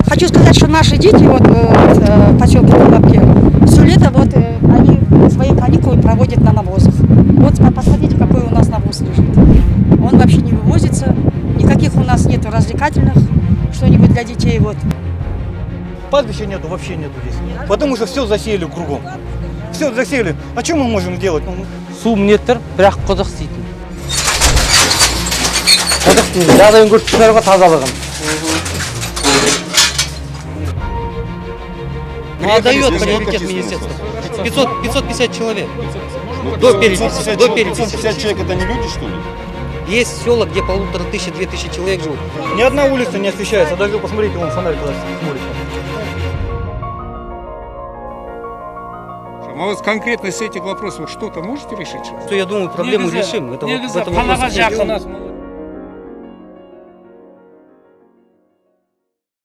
Хочу сказать, что наши дети вот, в поселке Кулапки все лето вот, они свои каникулы проводят на навозах. Вот посмотрите, какой у нас навоз лежит. Он вообще не вывозится, никаких у нас нету развлекательных, что-нибудь для детей. Вот. Пастбища нету, вообще нету здесь. Потому что все засеяли кругом. Все засеяли. А что мы можем делать? Су мінеттір, бірақ құдық істейтін. Құдықтың жағдайын көріп тұрсыздар ғой тазалығын. Ну, отдает приоритет министерства. 550 человек. До переписи. 550 человек это не люди, что ли? Есть села, где 1500-2000 человек живут. Ни одна улица не освещается. Даже посмотрите, вон фонарь куда смотрит. А вот конкретно с этих вопросов вы что-то можете решить? Что я думаю, проблему решим. Это вот в этом вопросе нет.